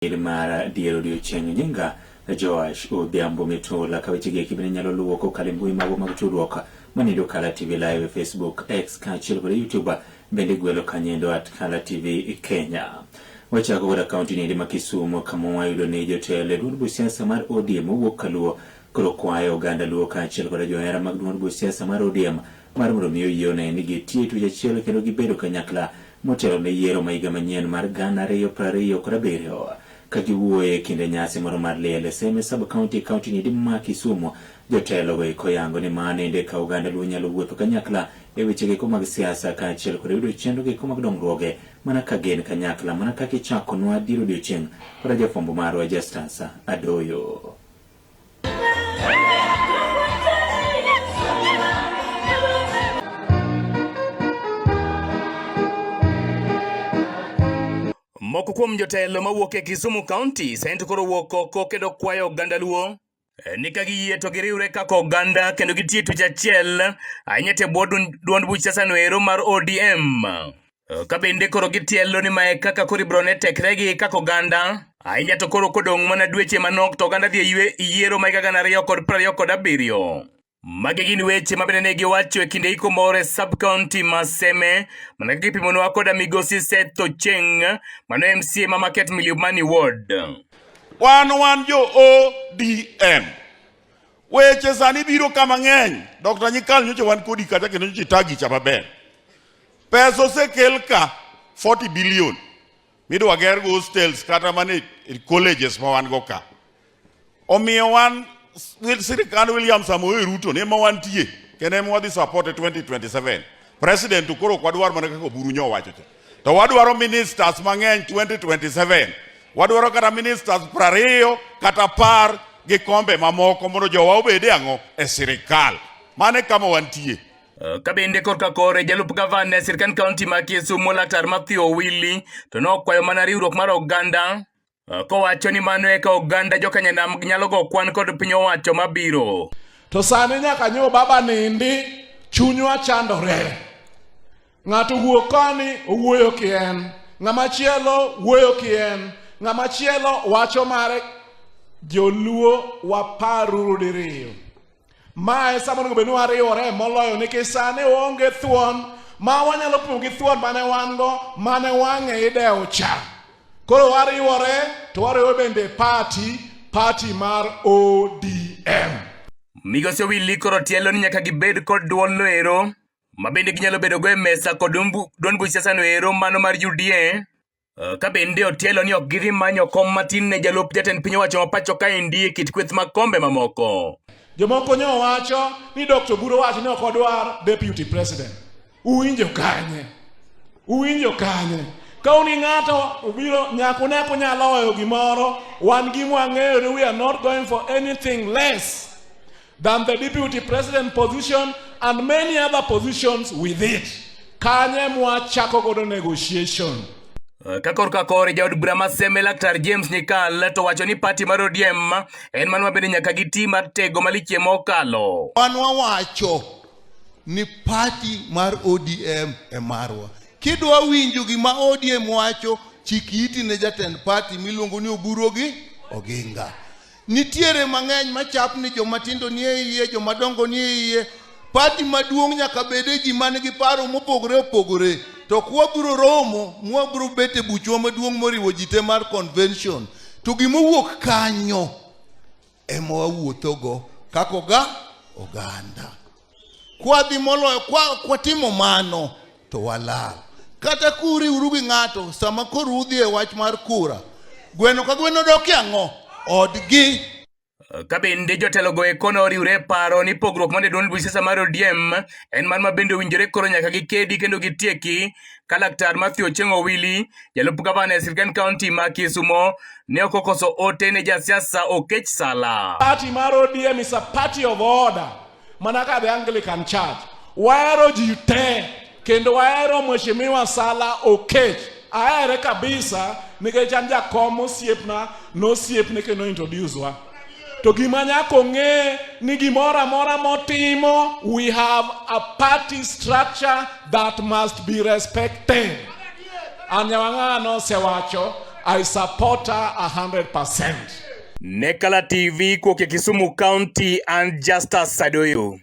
mara diero dio chenyo nyinga Joash Odhiambo Mitola kawechige kibine nyalo luwo kokalo mbui mago mag tudruok manido Kala TV Live Facebook X kaachiel kod YouTube bende gwelo kanyendo @Kala TV Kenya. Wachako kod akaunti ni ma Kisumu kama wayudo ne jotelo duond buch siasa mar ODM owuok kaluwo koro kwayo oganda luwo kaachiel kod johera mag duond buch siasa mar ODM mar mondo miyo yiene ni gitie tich achiel kendo gibedo kanyakla motelo ne yiero ma higa manyien mar 2027 kagiwuoye kinde nyasi moro mar liel seme sub county ni ma Kisumu jotelo go koyango ni mane inde ka oganda luwo nyalo wuotho kanyakla e weche giko mag siasa kaachiel kod yudo chenro giko mag dongruoge mana ka gen kanyakla mana ka kichako nwa diro odiochieng' kod jafwambo marwa Justus Adoyo. Moko kuom jotelo mawuok e Kisumu County sento koro wuok oko kendo kwayo oganda luo ni ka giyie to giriwre kaka oganda kendo gitie tich achiel ahinya te bwo duond buch siasa no ero mar ODM. Ka bende koro gitielo ni mae kaka koro ibrone tekregi kaka oganda ahinya to koro kodong' mana dweche manok to oganda dhi yiero ma higa 2027. Magi gin weche mabende ne giwacho e kinde iko more sub county maseme mana gipimonwa koda migosi Seth Ocheng mano MCA ma Market Milimani Ward. Wan jo ODM weche sani biro kama ng'eny. Dr. Nyikal nyocha wan kodi kata kendo nyocha tagi cha maber. Pesa osekel ka 40 billion midwa ger go hostels kata mane colleges ma wan go ka. Omiyo wan sirikal William Samoei Ruto ne ma wantie kene mo wadhi support 2027. President ukoro kwadwar mana kaka buru nyo wacho to wadwaro ministers mang'eny 2027. Wadwaro kata ministers 20 kata par gi kombe mamoko mondo jowa obede ang'o e sirikal mane kama wantie. Kabende korka kore jalup gavana e sirkand kaunti ma Kisumu Laktar Matthew Owili to nokwayo mana riwruok mar oganda kowacho ni mano eka oganda jokanyanam nyalo go kwan kod piny owacho mabiro. To sani nyaka nyo baba nindi chunywa chandore. Ng'ato wuok koni owuoyo kien, ng'ama chielo wuoyo kien, ng'ama chielo wacho mare Joluo waparu diriyo. Mae samono benu ariore moloyo nikech sani onge thuon ma wanyalo pimo gi thuon mane wan go mane wang'e idewo cha. Koro wariwore to wariwo bende party mar ODM. Migosi Owili koro tielo ni nyaka gibed kod duol no ero ma bende ginyalo bedo go e mesa kod duond buch siasa no ero mano mar UDA. Ka bende otielo ni ok gidhi manyo kom matin ne jalup jatend piny owacho ma pacho ka endi e kit kweth mag kombe mamoko. Jomoko nyo wacho ni Dr. Buro wacho ni ok odwar deputy president. Uwinjo kanye. Ka uni ng'ato ubiro nyako ne kunyalo wayo gimoro wan gi mwang'eyo ni we are not going for anything less than the deputy president position and many other positions with it. Kanye mwachako godo negotiation. Ka kore jaod bura maseme Laktar James Nyikal to wacho ni party mar ODM en mano mabende nyaka giti mar tego maliche mokalo. Wan wawacho ni party mar ODM e marwa. Kidwa winjo gima ODM wacho chikiti ne jatend party miluongo ni Oburo gi Oginga. Nitiere mang'eny machap ni jomatindo ni e iye, jomadongo ni e iye. Party maduong' nyaka bede ji manigi paro mopogore. To kwabiro romo, mwabiro bete buchwa maduong' moriwo jite mar convention. To gimowuok kanyo ema wawuothogo kako oganda. Kwadhi moloyo kwatimo mano to walal. Kata kuri urugi ng'ato sama koro udhi e wach mar kura. Gweno ka gweno doki ang'o odgi. Ka bende jotelo go ekono Oriwure paro ni pogruok mane duond buch siasa mar ODM en man ma bende owinjore koro nyaka gikedi kendo gitieki. Ka Laktar Matthew Ocheng Owili jalup gavana e sirkand kaunti ma Kisumu ne okokoso ote ne jasiasa Okech Sala. Party mar ODM is a party of order. Manaka the Anglican Church. Waero jite kendo waero mheshimiwa Sala Okech. Aere kabisa nikech anja komo siepna no siepne kendo introduce wa. To gimanya konge ni gimora mora motimo, we have a party structure that must be respected. Anyawangano sewacho I support her 100%. Nekala TV kwa Kisumu County and Justice Sadoyo.